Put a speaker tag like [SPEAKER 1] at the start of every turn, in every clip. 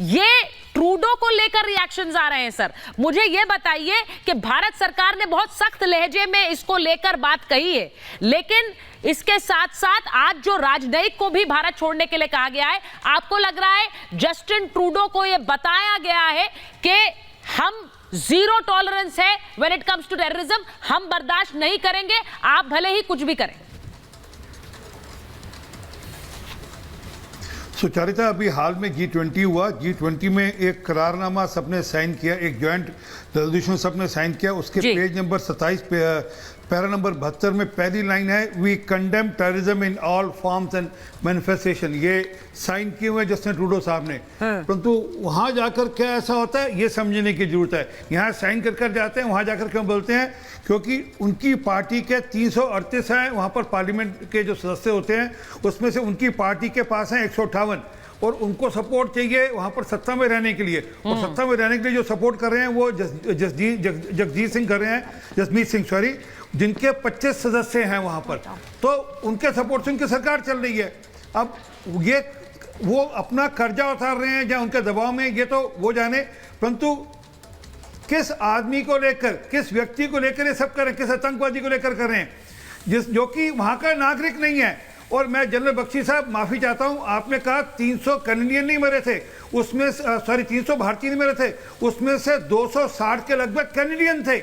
[SPEAKER 1] ये ट्रूडो को लेकर रिएक्शंस आ रहे हैं सर। मुझे ये बताइए कि भारत सरकार ने बहुत सख्त लहजे में इसको लेकर बात कही है, लेकिन इसके साथ साथ आज जो राजनयिक को भी भारत छोड़ने के लिए कहा गया है, आपको लग रहा है जस्टिन ट्रूडो को यह बताया गया है कि हम जीरो टॉलरेंस है when it comes to terrorism, हम बर्दाश्त नहीं करेंगे, आप भले ही कुछ भी करें।
[SPEAKER 2] सुचारिता, अभी हाल में G20 हुआ। G20 में एक करारनामा सबने साइन किया, एक जॉइंट रेजोल्यूशन सबने साइन किया। उसके पेज नंबर 27 पैरा नंबर 72 में पहली लाइन है, we condemn terrorism in all forms and manifestation. ये साइन किए हुए जस्टिन ट्रूडो साहब ने। परंतु वहां जाकर क्या ऐसा होता है ये समझने की जरूरत है। यहाँ साइन कर जाते हैं, वहां जाकर क्यों बोलते हैं? क्योंकि उनकी पार्टी के 338 हैं वहां पर पार्लियामेंट के जो सदस्य होते हैं, उसमें से उनकी पार्टी के पास हैं 158 और उनको सपोर्ट चाहिए वहां पर सत्ता में रहने के लिए। और सत्ता में रहने के लिए जो सपोर्ट कर रहे हैं वो जगजीत सिंह कर रहे हैं, जसमीत सिंह सॉरी, जिनके 25 सदस्य हैं वहां पर। तो उनके सपोर्ट से उनकी सरकार चल रही है। अब ये वो अपना कर्जा उतार रहे हैं या उनके दबाव में, ये तो वो जाने, परंतु किस आदमी को लेकर, किस व्यक्ति को लेकर ये सब कर रहे हैं, किस आतंकवादी को लेकर कर रहे हैं जो कि वहां का नागरिक नहीं है। और मैं जनरल बख्शी साहब माफी चाहता हूं, आपने कहा 300 कैनेडियन नहीं मरे थे, उसमें 300 भारतीय नहीं मरे थे, उसमें से 260 के लगभग कैनेडियन थे।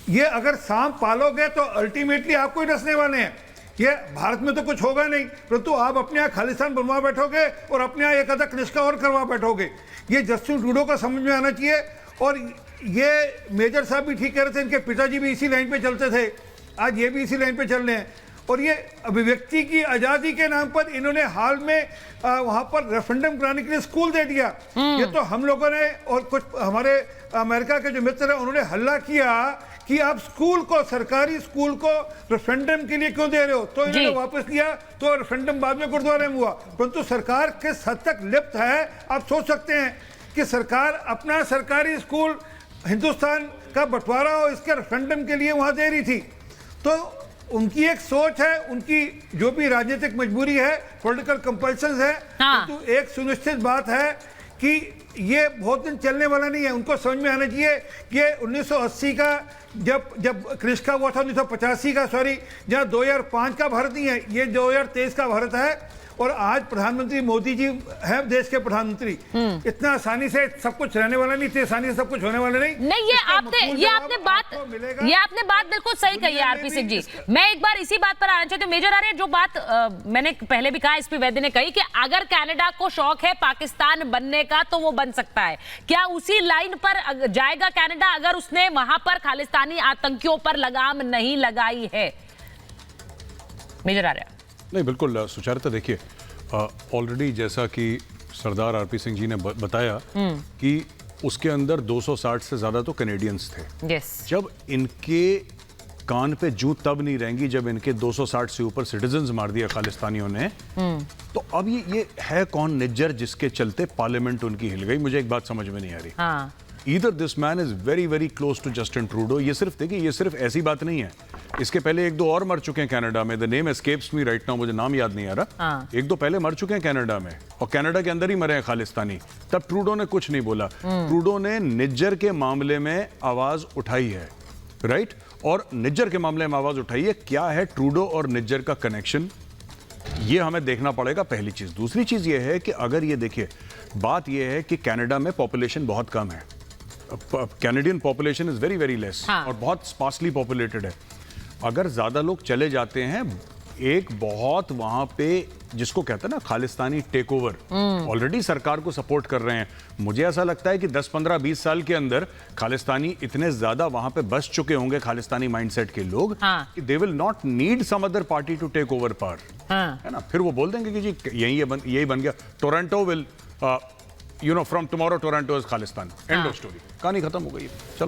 [SPEAKER 2] ये अगर सांप पालोगे तो अल्टीमेटली आपको ही डसने वाले हैं। ये भारत में तो कुछ होगा नहीं, परंतु आप अपने यहाँ खालिस्तान बनवा बैठोगे और अपने यहाँ एक आधा कनिष्का और करवा बैठोगे। ये जस्टिन ट्रूडो को समझ में आना चाहिए। और ये मेजर साहब भी ठीक कह रहे थे, इनके पिताजी भी इसी लाइन पे चलते थे, आज ये भी इसी लाइन पे चल रहे हैं। और ये अभिव्यक्ति की आज़ादी के नाम पर इन्होंने हाल में वहाँ पर रेफरेंडम कराने के लिए स्कूल दे दिया। ये तो हम लोगों ने और कुछ हमारे अमेरिका के जो मित्र हैं उन्होंने हल्ला किया कि आप स्कूल को, सरकारी स्कूल को रेफरेंडम के लिए क्यों दे रहे हो, तो इन्होंने वापस लिया। तो रेफरेंडम बाद में गुरुद्वारे में हुआ। परंतु सरकार किस हद तक लिप्त है आप सोच सकते हैं कि सरकार अपना सरकारी स्कूल हिंदुस्तान का बंटवारा हो इसके रेफरेंडम के लिए वहाँ दे रही थी। तो उनकी एक सोच है, उनकी जो भी राजनीतिक मजबूरी है, पॉलिटिकल कंपल्शंस है। तो एक सुनिश्चित बात है कि ये बहुत दिन चलने वाला नहीं है। उनको समझ में आना चाहिए कि 1980 का जब कनिष्का हुआ था, 1985 का सॉरी, जहाँ 2005 का भारत नहीं है, ये 2023 का भारत है। और आज प्रधानमंत्री मोदी जी हैं देश के प्रधानमंत्री। इतना आसानी से सब कुछ रहने वाला नहीं, इतनी आसानी से सब कुछ होने वाला नहीं।
[SPEAKER 1] नहीं, ये आपने बात बिल्कुल सही कही है आरपी सिंह जी। मैं एक बार इसी बात पर आना चाहती हूँ मेजर आर्य, जो बात मैंने पहले भी कहा, एसपी वैद्य ने कही कि अगर कनाडा को शौक है पाकिस्तान बनने का तो वो बन सकता है। क्या उसी लाइन पर जाएगा कनाडा अगर उसने वहां पर खालिस्तानी आतंकियों पर लगाम नहीं लगाई है? मेजर आर्य।
[SPEAKER 3] नहीं, बिल्कुल सुचारिता, देखिए ऑलरेडी जैसा कि सरदार आरपी सिंह जी ने बताया कि उसके अंदर 260 से ज्यादा तो कैनेडियंस थे। जब इनके कान पे जूं तब नहीं रहेंगी जब इनके 260 से ऊपर सिटीजन्स मार दिया खालिस्तानियों ने। तो अब ये है कौन निज्जर जिसके चलते पार्लियामेंट उनकी हिल गई? मुझे एक बात समझ में नहीं आ रही। Either this man is very very close to Justin Trudeau. ये सिर्फ देखिए, ये सिर्फ ऐसी बात नहीं है, इसके पहले एक दो और मर चुके हैं कनाडा में। The name escapes me right now, मुझे नाम याद नहीं आ रहा। एक दो पहले मर चुके हैं कनाडा में और कनाडा के अंदर ही मरे हैं खालिस्तानी। तब ट्रूडो ने कुछ नहीं बोला। ट्रूडो ने निज्जर के मामले में आवाज उठाई है, राइट? और निज्जर के मामले में आवाज उठाई है। क्या है ट्रूडो और निज्जर का कनेक्शन, ये हमें देखना पड़ेगा, पहली चीज। दूसरी चीज ये है कि अगर ये देखिए, बात ये है कि कनाडा में पॉपुलेशन बहुत कम है। Canadian population is very very less और बहुत स्पार्सली पॉपुलेटेड है। अगर ज्यादा लोग चले जाते हैं, एक बहुत वहां पे जिसको कहते हैं ना खालिस्तानी टेक ओवर, ऑलरेडी सरकार को सपोर्ट कर रहे हैं। मुझे ऐसा लगता है कि 10, 15, 20 साल के अंदर खालिस्तानी इतने ज्यादा वहां पे बस चुके होंगे, खालिस्तानी माइंडसेट के लोग, कि they will not need some other party to take over power, है ना? फिर वो बोल देंगे कि जी यही बन गया, Toronto will from tomorrow Toronto is Khalistan, end of story, कहानी खत्म हो गई। चलो।